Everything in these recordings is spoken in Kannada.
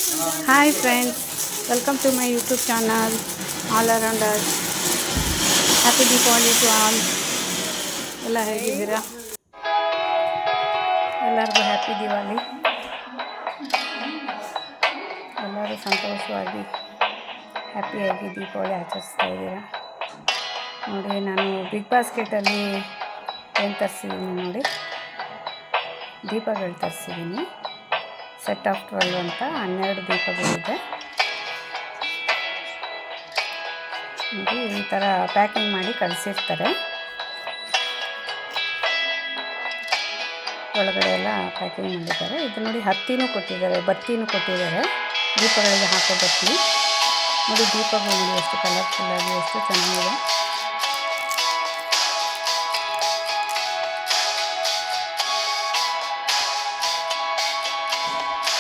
Hi friends, welcome to my YouTube channel All Around Us. Happy Deepavali to all. ಎಲ್ಲ ಹೇಗಿದ್ದೀರಾ? ಎಲ್ಲರಿಗೂ ಹ್ಯಾಪಿ ದಿವಾಲಿ. ಎಲ್ಲರೂ ಸಂತೋಷವಾಗಿ ಹ್ಯಾಪಿಯಾಗಿ ದೀಪಾವಳಿ ಆಚರಿಸ್ತಾ ಇದ್ದೀರಾ. ನೋಡಿ, ನಾನು ಬಿಗ್ ಬಾಸ್ಕೆಟಲ್ಲಿ ಏನು ತರಿಸಿದ್ದೀನಿ ನೋಡಿ, ದೀಪಗಳು ತರಿಸಿದ್ದೀನಿ. ಸೆಟ್ ಆಫ್ 12 ಅಂತ 12 ದೀಪಗಳಿದೆ ನೋಡಿ. ಈ ಥರ ಪ್ಯಾಕಿಂಗ್ ಮಾಡಿ ಕಳಿಸಿರ್ತಾರೆ. ಒಳಗಡೆ ಎಲ್ಲ ಪ್ಯಾಕಿಂಗ್ ಮಾಡಿದ್ದಾರೆ. ಇದು ನೋಡಿ, ಹತ್ತಿನೂ ಕೊಟ್ಟಿದ್ದಾರೆ, ಬತ್ತಿನೂ ಕೊಟ್ಟಿದ್ದಾರೆ. ದೀಪಗಳಿಗೆ ಹಾಕೋ ಬತ್ತಿ ನೋಡಿ. ದೀಪಗಳು ನೋಡಿ ಎಷ್ಟು ಕಲರ್ಫುಲ್ಲಾಗಿ, ಎಷ್ಟು ಚೆನ್ನಾಗಿದೆ.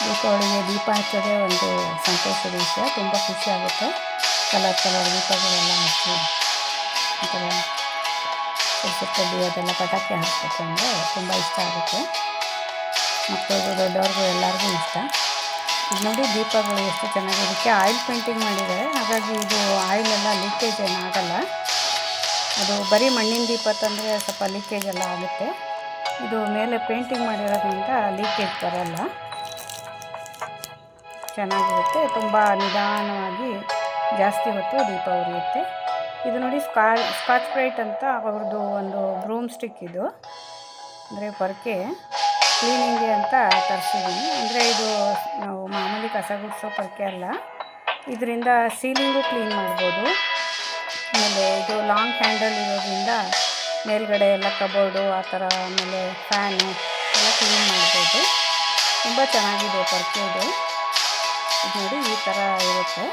ದೀಪಾವಳಿಗೆ ದೀಪ ಹಚ್ಚೋದೇ ಒಂದು ಸಂತೋಷದ ವಿಷಯ. ತುಂಬ ಖುಷಿ ಆಗುತ್ತೆ. ಕಲರ್ ದೀಪಗಳೆಲ್ಲ ಹಚ್ಚಿ ಒಂಥರ ಸುತ್ತಲ್ಲಿ ಅದೆಲ್ಲ ಪಟಾಕಿ ಹಾಕಬೇಕು ಅಂದರೆ ತುಂಬ ಇಷ್ಟ ಆಗುತ್ತೆ. ಮಕ್ಕಳಿಗೂ ದೊಡ್ಡವ್ರಿಗೂ ಎಲ್ಲರಿಗೂ ಇಷ್ಟ. ಇದು ನೋಡಿ, ದೀಪಗಳು ಎಷ್ಟು ಚೆನ್ನಾಗಿರುತ್ತೆ. ಆಯಿಲ್ ಪೇಂಟಿಂಗ್ ಮಾಡಿದ್ದಾರೆ, ಹಾಗಾಗಿ ಇದು ಆಯಿಲೆಲ್ಲ ಲೀಕೇಜ್ ಏನು ಆಗಲ್ಲ. ಅದು ಬರೀ ಮಣ್ಣಿನ ದೀಪ ತಂದರೆ ಸ್ವಲ್ಪ ಲೀಕೇಜ್ ಎಲ್ಲ ಆಗುತ್ತೆ. ಇದು ಮೇಲೆ ಪೇಂಟಿಂಗ್ ಮಾಡಿರೋದ್ರಿಂದ ಲೀಕೇಜ್ ಬರಲ್ಲ, ಚೆನ್ನಾಗಿರುತ್ತೆ. ತುಂಬ ನಿಧಾನವಾಗಿ ಜಾಸ್ತಿ ಹೊತ್ತು ದೀಪ ಉರಿಯುತ್ತೆ. ಇದು ನೋಡಿ, ಸ್ಕಾಚ್ ಬ್ರೈಟ್ ಅಂತ ಅವ್ರದ್ದು ಒಂದು ಬ್ರೂಮ್ ಸ್ಟಿಕ್. ಇದು ಅಂದರೆ ಪೊರಕೆ ಕ್ಲೀನಿಂಗ್ಗೆ ಅಂತ ತರಿಸಿದ್ದೀನಿ. ಅಂದರೆ ಇದು ನಾವು ಮಾಮೂಲಿ ಕಸ ಗುಡಿಸೋ ಪೊರಕೆ ಅಲ್ಲ, ಇದರಿಂದ ಸೀಲಿಂಗು ಕ್ಲೀನ್ ಮಾಡ್ಬೋದು. ಆಮೇಲೆ ಇದು ಲಾಂಗ್ ಹ್ಯಾಂಡಲ್ ಇರೋದ್ರಿಂದ ಮೇಲ್ಗಡೆ ಎಲ್ಲ ಕಬೋರ್ಡು ಆ ಥರ, ಆಮೇಲೆ ಫ್ಯಾನು ಎಲ್ಲ ಕ್ಲೀನ್ ಮಾಡ್ಬೋದು. ತುಂಬ ಚೆನ್ನಾಗಿದೆ ಪೊರಕೆ ಇದು. ಇದು ನೋಡಿ, ಈ ಥರ ಇರುತ್ತೆ.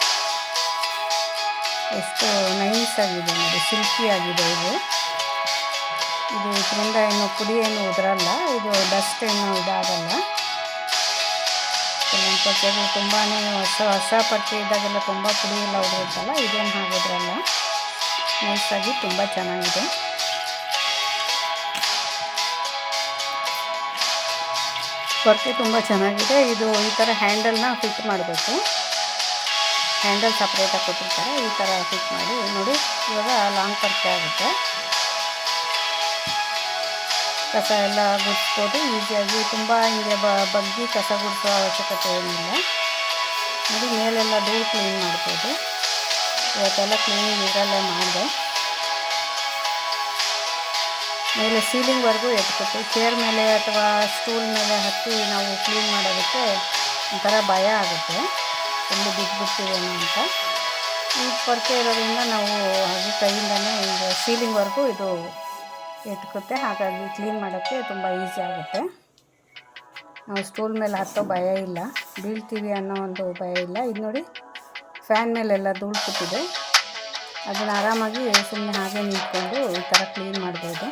ಎಷ್ಟು ನೈಸ್ ಆಗಿದೆ ನೋಡಿ, ಸಿಲ್ಕಿ ಆಗಿದೆ ಇದು. ಇದರಿಂದ ಏನು ಪುಡಿ ಏನು ಉದುರಲ್ಲ, ಇದು ಡಸ್ಟ್ ಏನು ಇದಾಗಲ್ಲ. ಕೆಲವೊಂದು ಪೊರ್ಕೆಗಳು ತುಂಬಾ ಹೊಸ ಪೊರ್ಕೆ ಇದ್ದಾಗೆಲ್ಲ ತುಂಬ ಪುಡಿ ಎಲ್ಲ ಉದುರುತ್ತಲ್ಲ, ಇದೇನು ಹಾಗೋದ್ರಲ್ಲ. ನೈಸಾಗಿ ತುಂಬ ಚೆನ್ನಾಗಿದೆ. ಪೊರ್ಕೆ ತುಂಬ ಚೆನ್ನಾಗಿದೆ. ಇದು ಈ ಥರ ಹ್ಯಾಂಡಲ್ನ ಫಿಟ್ ಮಾಡಬೇಕು. ಹ್ಯಾಂಡಲ್ ಸಪ್ರೇಟಾಗಿ ಕೊಟ್ಟಿರ್ತಾರೆ, ಈ ಥರ ಫಿಟ್ ಮಾಡಿ ನೋಡಿ. ಇವಾಗ ಲಾಂಗ್ ಪೊರ್ಕೆ ಆಗುತ್ತೆ. ಕಸ ಎಲ್ಲ ಗುಡಿಸ್ಬೋದು ಈಸಿಯಾಗಿ. ತುಂಬ ಹಿಂಗೆ ಬಗ್ಗಿ ಕಸ ಗುಡಿಸೋ ಅವಶ್ಯಕತೆ ಏನಿಲ್ಲ ನೋಡಿ. ಮೇಲೆಲ್ಲ ಧೂಳು ಕ್ಲೀನ್ ಮಾಡ್ಬೋದು. ಇವತ್ತೆಲ್ಲ ಕ್ಲೀನಿಂಗ್ ಇದರಲ್ಲೇ ಮಾಡಿದೆ. ಮೇಲೆ ಸೀಲಿಂಗ್ವರೆಗೂ ಎತ್ಕೊಟ್ಟು ಚೇರ್ ಮೇಲೆ ಅಥವಾ ಸ್ಟೂಲ್ ಮೇಲೆ ಹತ್ತಿ ನಾವು ಕ್ಲೀನ್ ಮಾಡೋದಕ್ಕೆ ಒಂಥರ ಭಯ ಆಗುತ್ತೆ, ಎಲ್ಲಿ ಬಿದ್ದುಬಿಡ್ತೀವೇನೋ ಅಂತ. ಈ ಪೊರ್ಕೆ ಇರೋದ್ರಿಂದ ನಾವು ಹಾಗೆ ಕೈಯಿಂದನೇ ಈಗ ಸೀಲಿಂಗ್ವರೆಗೂ ಇದು ಎತ್ಕುತ್ತೆ. ಹಾಗಾಗಿ ಕ್ಲೀನ್ ಮಾಡೋಕ್ಕೆ ತುಂಬ ಈಸಿ ಆಗುತ್ತೆ. ನಾವು ಸ್ಟೂಲ್ ಮೇಲೆ ಹತ್ತೋ ಭಯ ಇಲ್ಲ, ಬೀಳ್ತೀವಿ ಅನ್ನೋ ಒಂದು ಭಯ ಇಲ್ಲ. ಇದು ನೋಡಿ, ಫ್ಯಾನ್ ಮೇಲೆಲ್ಲ ಧೂಳು ಕೂತಿದೆ, ಅದನ್ನು ಆರಾಮಾಗಿ ಸುಮ್ಮನೆ ಹಾಗೆ ನಿಂತ್ಕೊಂಡು ಈ ಥರ ಕ್ಲೀನ್ ಮಾಡ್ಬೋದು.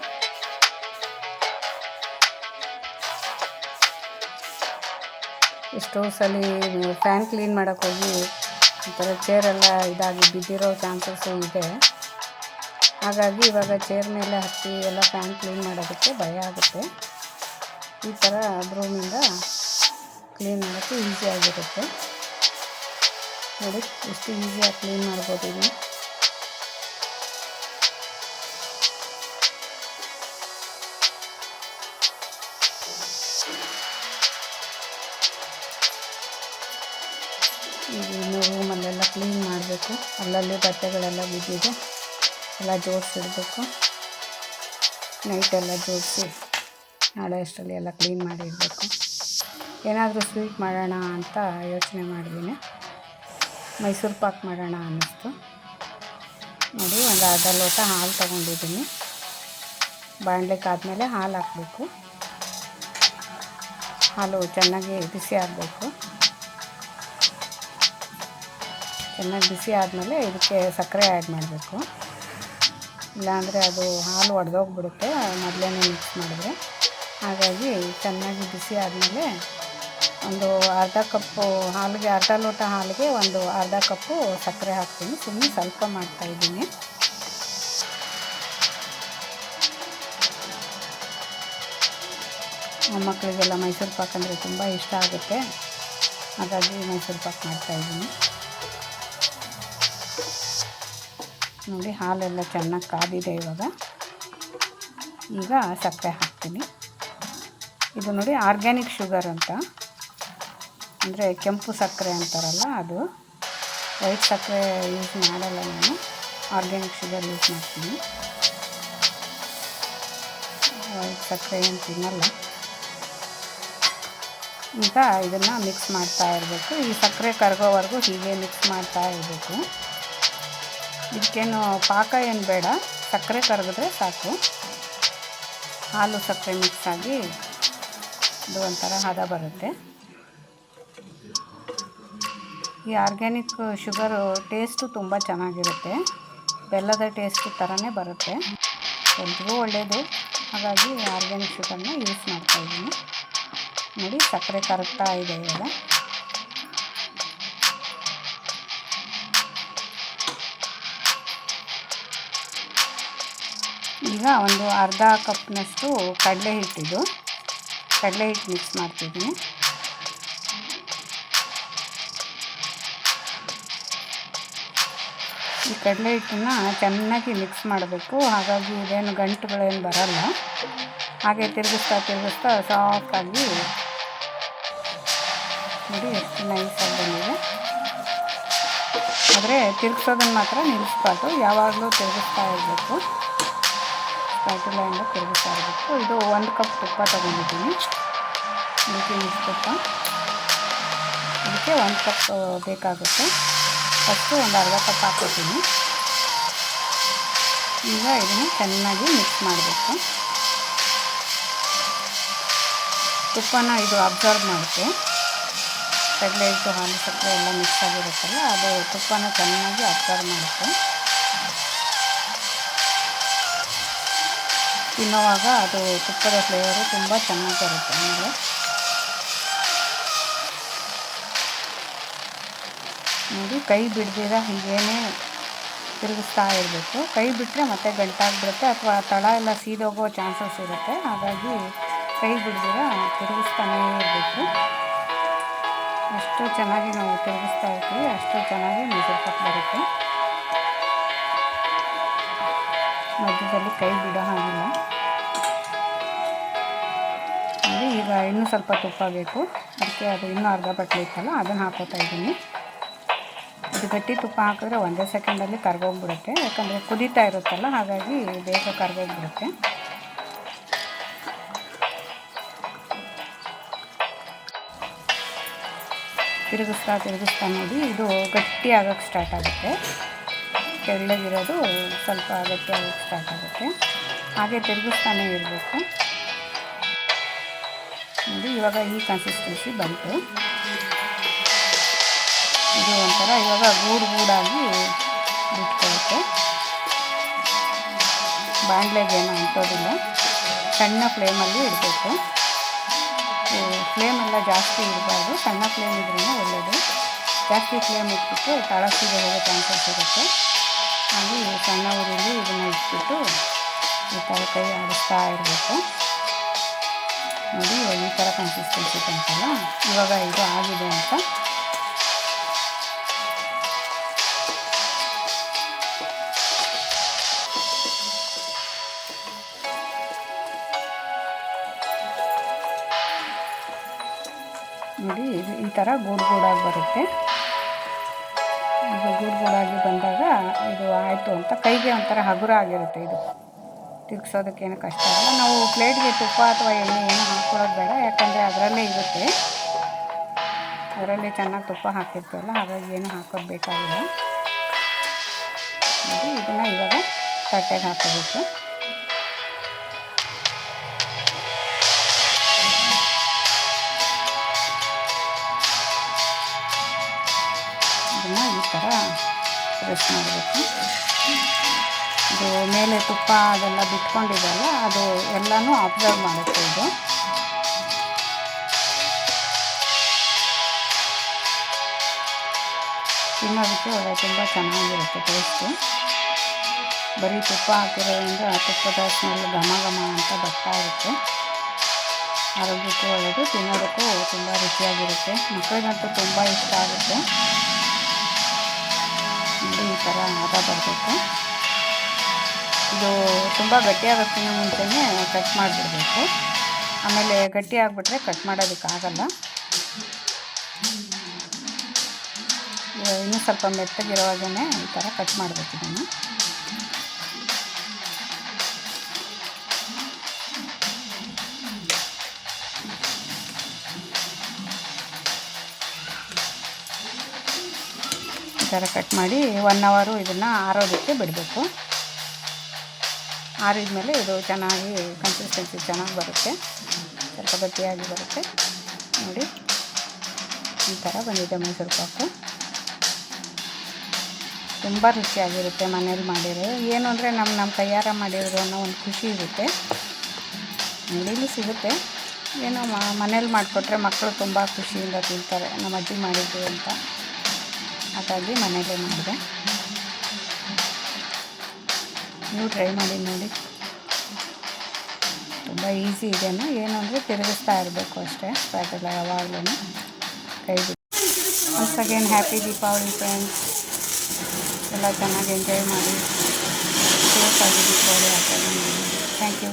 ಎಷ್ಟೋ ಸಲ ಫ್ಯಾನ್ ಕ್ಲೀನ್ ಮಾಡೋಕ್ಕೆ ಹೋಗಿ ಈ ಥರ ಚೇರೆಲ್ಲ ಇದಾಗಿ ಬಿದ್ದಿರೋ ಚಾನ್ಸಸ್ಸು ಇದೆ. ಹಾಗಾಗಿ ಇವಾಗ ಚೇರ್ ಮೇಲೆ ಹತ್ತಿ ಎಲ್ಲ ಫ್ಯಾನ್ ಕ್ಲೀನ್ ಮಾಡೋದಕ್ಕೆ ಭಯ ಆಗುತ್ತೆ. ಈ ಥರ ಬ್ರೂಮಿಂದ ಕ್ಲೀನ್ ಮಾಡೋಕ್ಕೆ ಈಸಿಯಾಗಿರುತ್ತೆ ನೋಡಿ. ಎಷ್ಟು ಈಸಿಯಾಗಿ ಕ್ಲೀನ್ ಮಾಡ್ಬೋದು ಇದನ್ನು. ಇನ್ನು ರೂಮಲ್ಲೆಲ್ಲ ಕ್ಲೀನ್ ಮಾಡಬೇಕು. ಅಲ್ಲಲ್ಲಿ ಬಟ್ಟೆಗಳೆಲ್ಲ ಬಿದ್ದಿದೆ, ಎಲ್ಲ ಜೋಡಿಸಿಡ್ಬೇಕು. ನೈಟೆಲ್ಲ ಜೋಡಿಸಿ ನಾಳೆ ಅಷ್ಟರಲ್ಲಿ ಎಲ್ಲ ಕ್ಲೀನ್ ಮಾಡಿ ಇಡಬೇಕು. ಏನಾದರೂ ಸ್ವೀಟ್ ಮಾಡೋಣ ಅಂತ ಯೋಚನೆ ಮಾಡಿದ್ದೀನಿ. ಮೈಸೂರು ಪಾಕ್ ಮಾಡೋಣ ಅನ್ನಿಸ್ತು ನೋಡಿ. ಒಂದು ಅರ್ಧ ಲೋಟ ಹಾಲು ತೊಗೊಂಡಿದ್ದೀನಿ. ಬಾಣಲೆಗೆ ಆದಮೇಲೆ ಹಾಲು ಹಾಕಬೇಕು. ಹಾಲು ಚೆನ್ನಾಗಿ ಬಿಸಿ ಆಗಬೇಕು. ಚೆನ್ನಾಗಿ ಬಿಸಿ ಆದಮೇಲೆ ಇದಕ್ಕೆ ಸಕ್ಕರೆ ಆ್ಯಡ್ ಮಾಡಬೇಕು. ಇಲ್ಲಾಂದರೆ ಅದು ಹಾಲು ಒಡೆದೋಗ್ಬಿಡುತ್ತೆ ಮೊದಲೇ ಮಿಕ್ಸ್ ಮಾಡಿದ್ರೆ. ಹಾಗಾಗಿ ಚೆನ್ನಾಗಿ ಬಿಸಿ ಆದಮೇಲೆ ಒಂದು ಅರ್ಧ ಕಪ್ಪು ಹಾಲಿಗೆ, ಅರ್ಧ ಲೋಟ ಹಾಲಿಗೆ ಒಂದು ಅರ್ಧ ಕಪ್ಪು ಸಕ್ಕರೆ ಹಾಕ್ತೀನಿ. ಸುಮ್ಮನೆ ಸ್ವಲ್ಪ ಮಾಡ್ತಾಯಿದ್ದೀನಿ. ಮೊಮ್ಮಕ್ಕಳಿಗೆಲ್ಲ ಮೈಸೂರು ಪಾಕ್ ಅಂದರೆ ತುಂಬ ಇಷ್ಟ ಆಗುತ್ತೆ. ಹಾಗಾಗಿ ಮೈಸೂರು ಪಾಕ್ ಮಾಡ್ತಾಯಿದ್ದೀನಿ. ನೋಡಿ ಹಾಲೆಲ್ಲ ಚೆನ್ನಾಗಿ ಕಾದಿದೆ. ಈಗ ಸಕ್ಕರೆ ಹಾಕ್ತೀನಿ. ಇದು ನೋಡಿ ಆರ್ಗ್ಯಾನಿಕ್ ಶುಗರ್ ಅಂತ, ಅಂದರೆ ಕೆಂಪು ಸಕ್ಕರೆ ಅಂತಾರಲ್ಲ ಅದು. ವೈಟ್ ಸಕ್ಕರೆ ಯೂಸ್ ಮಾಡಲ್ಲ ನಾನು, ಆರ್ಗ್ಯಾನಿಕ್ ಶುಗರ್ ಯೂಸ್ ಮಾಡ್ತೀನಿ. ವೈಟ್ ಸಕ್ಕರೆ ಏನು ತಿನ್ನಲ್ಲ. ಈಗ ಇದನ್ನು ಮಿಕ್ಸ್ ಮಾಡ್ತಾ ಇರಬೇಕು. ಈ ಸಕ್ಕರೆ ಕರಗೋವರೆಗೂ ಹೀಗೆ ಮಿಕ್ಸ್ ಮಾಡ್ತಾ ಇರಬೇಕು. ಇದಕ್ಕೇನು ಪಾಕ ಏನು ಬೇಡ, ಸಕ್ಕರೆ ಕರಗಿದ್ರೆ ಸಾಕು. ಹಾಲು ಸಕ್ಕರೆ ಮಿಕ್ಸ್ ಆಗಿ ಇದು ಒಂಥರ ಹದ ಬರುತ್ತೆ. ಈ ಆರ್ಗ್ಯಾನಿಕ್ ಶುಗರು ಟೇಸ್ಟು ತುಂಬ ಚೆನ್ನಾಗಿರುತ್ತೆ. ಬೆಲ್ಲದ ಟೇಸ್ಟ್ ಥರನೇ ಬರುತ್ತೆ. ಎಲ್ರಿಗೂ ಒಳ್ಳೆಯದು. ಹಾಗಾಗಿ ಆರ್ಗ್ಯಾನಿಕ್ ಶುಗರ್ನ ಯೂಸ್ ಮಾಡ್ತಾಯಿದ್ದೀನಿ. ನೋಡಿ ಸಕ್ಕರೆ ಕರಗ್ತಾ ಇದೆ ಈಗ ಒಂದು ಅರ್ಧ ಕಪ್ನಷ್ಟು ಕಡಲೆ ಹಿಟ್ಟು ಮಿಕ್ಸ್ ಮಾಡ್ತಿದ್ದೀನಿ. ಈ ಕಡಲೆ ಹಿಟ್ಟನ್ನು ಚೆನ್ನಾಗಿ ಮಿಕ್ಸ್ ಮಾಡಬೇಕು. ಹಾಗಾಗಿ ಇದೇನು ಗಂಟುಗಳೇನು ಬರಲ್ಲ. ಹಾಗೆ ತಿರುಗಿಸ್ತಾ ಸಾಫ್ಟಾಗಿ ನೋಡಿ ಎಷ್ಟು ನೈಸಾಗಿ ಬಂದಿದೆ. ಆದರೆ ತಿರುಗಿಸೋದನ್ನು ಮಾತ್ರ ನಿಲ್ಲಿಸ್ಬಾರ್ದು, ಯಾವಾಗಲೂ ತಿರುಗಿಸ್ತಾ ಇರಬೇಕು. ಸ್ಪ್ಯಾಟುಲೆಯಿಂದ ತಿರುಗಿಸ್ತಾ ಇರಬೇಕು. ಇದು 1 ಕಪ್ ತುಪ್ಪ ತೊಗೊಂಡಿದ್ದೀನಿ, ಬೇಕಿಂಗ್ ತುಪ್ಪ. ಇದಕ್ಕೆ 1 ಕಪ್ ಬೇಕಾಗುತ್ತೆ. ಫಸ್ಟು ಒಂದು ಅರ್ಧ ಕಪ್ ಹಾಕ್ಕೊತೀನಿ. ಈಗ ಇದನ್ನು ಚೆನ್ನಾಗಿ ಮಿಕ್ಸ್ ಮಾಡಬೇಕು. ತುಪ್ಪನ ಇದು ಅಬ್ಸರ್ವ್ ಮಾಡುತ್ತೆ. ಕಡಲೆ ಹಿಟ್ಟು, ಹಾಲು, ಸಕ್ಕರೆ ಎಲ್ಲ ಮಿಕ್ಸ್ ಆಗಿರುತ್ತಲ್ಲ, ಅದು ತುಪ್ಪನ ಚೆನ್ನಾಗಿ ಅಬ್ಸರ್ವ್ ಮಾಡುತ್ತೆ. ತಿನ್ನುವಾಗ ಅದು ತುಪ್ಪದ ಫ್ಲೇವರು ತುಂಬ ಚೆನ್ನಾಗಿ ಬರುತ್ತೆ. ಆಮೇಲೆ ನೋಡಿ ಕೈ ಬಿಡ್ದಿರ ಹೀಗೇನೆ ತಿರುಗಿಸ್ತಾ ಇರಬೇಕು. ಕೈ ಬಿಟ್ಟರೆ ಮತ್ತೆ ಗಂಟಾಗಿಬಿಡುತ್ತೆ ಅಥವಾ ತಳ ಎಲ್ಲ ಸೀದೋಗೋ ಚಾನ್ಸಸ್ ಇರುತ್ತೆ. ಹಾಗಾಗಿ ಕೈ ಬಿಡ್ದಿರ ತಿರುಗಿಸ್ತಾನೇ ಇರಬೇಕು. ಎಷ್ಟು ಚೆನ್ನಾಗಿ ನಾವು ತಿರುಗಿಸ್ತಾ ಇರ್ತೀವಿ ಅಷ್ಟು ಚೆನ್ನಾಗಿ ಮೈಸೂರು ಪಾಕ್ ಬರುತ್ತೆ. ಮಧ್ಯದಲ್ಲಿ ಕೈ ಬಿಡೋ ಹಾಗಿಲ್ಲ. ನೋಡಿ ಈಗ ಇನ್ನೂ ಸ್ವಲ್ಪ ತುಪ್ಪ ಬೇಕು. ಅದಕ್ಕೆ ಅದು ಇನ್ನೂ ಅರ್ಧ ಬಟ್ಲು ಇತ್ತಲ್ಲ, ಅದನ್ನು ಹಾಕೋತಾ ಇದ್ದೀನಿ. ಇದು ಗಟ್ಟಿ ತುಪ್ಪ ಹಾಕಿದ್ರೆ ಒಂದೇ ಸೆಕೆಂಡಲ್ಲಿ ಕರ್ಗೋಗ್ಬಿಡುತ್ತೆ. ಯಾಕಂದರೆ ಕುದೀತಾ ಇರುತ್ತಲ್ಲ, ಹಾಗಾಗಿ ಬೇಗ ಕರ್ಗೋಗ್ಬಿಡುತ್ತೆ. ತಿರುಗಿಸ್ತಾ ನೋಡಿ ಇದು ಗಟ್ಟಿ ಆಗೋಕ್ಕೆ ಸ್ಟಾರ್ಟ್ ಆಗುತ್ತೆ. ತೆಳ್ಳಗಿರೋದು ಸ್ವಲ್ಪ ಗಟ್ಟಿ ಆಗೋಕ್ಕೆ ಸ್ಟಾರ್ಟ್ ಆಗುತ್ತೆ. ಹಾಗೆ ತಿರುಗಿಸ್ತಾನೆ ಇರಬೇಕು. ನೋಡಿ ಇವಾಗ ಈ ಕನ್ಸಿಸ್ಟೆನ್ಸಿ ಬಂತು. ಇದು ಒಂಥರ ಇವಾಗ ಗೂಡಾಗಿ ಬಿಟ್ಕೊಳ್ಳುತ್ತೆ. ಬಾಣಲೆಗೇನು ಅಂಟೋದಿಲ್ಲ. ಸಣ್ಣ ಫ್ಲೇಮಲ್ಲಿ ಇಡಬೇಕು. ಫ್ಲೇಮೆಲ್ಲ ಜಾಸ್ತಿ ಇರಬಾರ್ದು, ಸಣ್ಣ ಫ್ಲೇಮ್ ಇದ್ರೂ ಒಳ್ಳೆಯದು. ಜಾಸ್ತಿ ಫ್ಲೇಮ್ ಇಟ್ಬಿಟ್ಟು ತಳಸಿಗೆ ಹೋಗೋ ಚಾನ್ಸಸ್ ಇರುತ್ತೆ. ಹಾಗೆ ಸಣ್ಣ ಉರಿಲಿ ಇದನ್ನು ಇಟ್ಬಿಟ್ಟು ಈ ಥರ ಕೈ ಆಡಿಸ್ತಾ ಇರಬೇಕು. ನೋಡಿ ಈ ಥರ ಕನ್ಸಿಸ್ಟೆನ್ಸಿ ಬಂತಲ್ಲ, ಇವಾಗ ಇದು ಆಗಿದೆ ಅಂತ. ನೋಡಿ ಈ ಥರ ಗೂಡಾಗಿ ಬರುತ್ತೆ. ಇದು ಗೂಡಾಗಿ ಬಂದಾಗ ಇದು ಆಯಿತು ಅಂತ ಕೈಗೆ ಒಂಥರ ಹಗುರ ಆಗಿರುತ್ತೆ. ಇದು ತಿರುಗಿಸೋದಕ್ಕೇನು ಕಷ್ಟ ಆಗಲ್ಲ. ನಾವು ಪ್ಲೇಟ್ಗೆ ತುಪ್ಪ ಅಥವಾ ಎಣ್ಣೆ ಏನು ಹಾಕ್ಕೊಳ್ಳೋದು ಬೇಡ, ಯಾಕಂದರೆ ಅದರಲ್ಲೇ ಇರುತ್ತೆ. ಅದರಲ್ಲೇ ಚೆನ್ನಾಗಿ ತುಪ್ಪ ಹಾಕಿರ್ತೀವಲ್ಲ, ಹಾಗಾಗಿ ಏನು ಹಾಕೋದು ಬೇಕಾಗಿಲ್ಲ. ನೋಡಿ ಇದನ್ನು ಇವಾಗ ತಟ್ಟೆಗೆ ಹಾಕೋಬೇಕು. ಈ ಥರ ಪ್ರೆಸ್ ಮಾಡಬೇಕು. ಇದು ಮೇಲೆ ತುಪ್ಪ ಅದೆಲ್ಲ ಬಿಟ್ಕೊಂಡಿದೆಯಲ್ಲ, ಅದು ಎಲ್ಲನೂ ಅಬ್ಸರ್ವ್ ಮಾಡುತ್ತೆ. ಇದು ತಿನ್ನೋದಕ್ಕೆ ತುಂಬ ಚೆನ್ನಾಗಿರುತ್ತೆ ಟೇಸ್ಟು. ಬರೀ ತುಪ್ಪ ಹಾಕಿರೋದ್ರಿಂದ ತುಪ್ಪದ ಸ್ಮೆಲ್ ಘಮ ಘಮ ಅಂತ ಬರ್ತಾ ಇರುತ್ತೆ. ಆರೋಗ್ಯಕ್ಕೂ ಒಳ್ಳೆಯದು, ತಿನ್ನೋದಕ್ಕೂ ತುಂಬ ರುಚಿಯಾಗಿರುತ್ತೆ. ಮಕ್ಕಳಿಗಂತೂ ತುಂಬ ಇಷ್ಟ ಆಗುತ್ತೆ. ನೋಡಿ ಈ ಥರ ಹದ ಬರಬೇಕು. ಇದು ತುಂಬ ಗಟ್ಟಿಯಾಗೋಕ್ಕಿಂತ ಮುಂಚೆನೇ ಕಟ್ ಮಾಡಿಬಿಡ್ಬೇಕು. ಆಮೇಲೆ ಗಟ್ಟಿ ಆಗಿಬಿಟ್ರೆ ಕಟ್ ಮಾಡೋದಕ್ಕಾಗಲ್ಲ. ಇನ್ನೂ ಸ್ವಲ್ಪ ಮೆತ್ತಗಿರುವಾಗೇ ಈ ಥರ ಕಟ್ ಮಾಡಬೇಕು ಇದನ್ನು. ಈ ಥರ ಕಟ್ ಮಾಡಿ 1 ಅವರು ಇದನ್ನು ಆರೋದಕ್ಕೆ ಬಿಡಬೇಕು. ಆರಿದ ಮೇಲೆ ಇದು ಚೆನ್ನಾಗಿ ಕನ್ಸಿಸ್ಟೆನ್ಸಿ ಚೆನ್ನಾಗಿ ಬರುತ್ತೆ, ಸ್ವಲ್ಪ ಗಟ್ಟಿಯಾಗಿ ಬರುತ್ತೆ. ನೋಡಿ ಈ ಥರ ಬಂದಿದೆ ಮೈಸೂರು ಪಾಕು. ತುಂಬ ರುಚಿಯಾಗಿರುತ್ತೆ ಮನೇಲಿ ಮಾಡಿರೋ. ಏನು ಅಂದರೆ ನಮ್ಮ ಕೈಯಾರ ಮಾಡಿರೋದು ಅನ್ನೋ ಒಂದು ಖುಷಿ ಇರುತ್ತೆ. ಅಂಗಡಿಲೂ ಸಿಗುತ್ತೆ, ಏನೋ ಮನೇಲಿ ಮಾಡಿಕೊಟ್ರೆ ಮಕ್ಕಳು ತುಂಬ ಖುಷಿಯಿಂದ ತಿಂತಾರೆ. ನಮ್ಮ ಅಜ್ಜಿ ಮಾಡಿದ್ದು ಅಂತ, ಹಾಗಾಗಿ ಮನೇಲೇ ಮಾಡಿದೆ. ನೀವು ಟ್ರೈ ಮಾಡಿ ನೋಡಿ, ತುಂಬ ಈಸಿ ಇದೆಯೋ. ಏನು ಅಂದರೆ ತಿರುಗಿಸ್ತಾ ಇರಬೇಕು ಅಷ್ಟೇ, ಸ್ಪ್ಯಾಟೆಲ್ಲ ಯಾವಾಗಲೂ ಕೈ ಬಿಟ್ಟು. Once again happy Deepavali friends. ಎಲ್ಲ ಚೆನ್ನಾಗಿ ಎಂಜಾಯ್ ಮಾಡಿ, ಸೇಫಾಗಿ ದೀಪಾವಳಿ ಆಚರಣೆ ಮಾಡಿ. Thank you.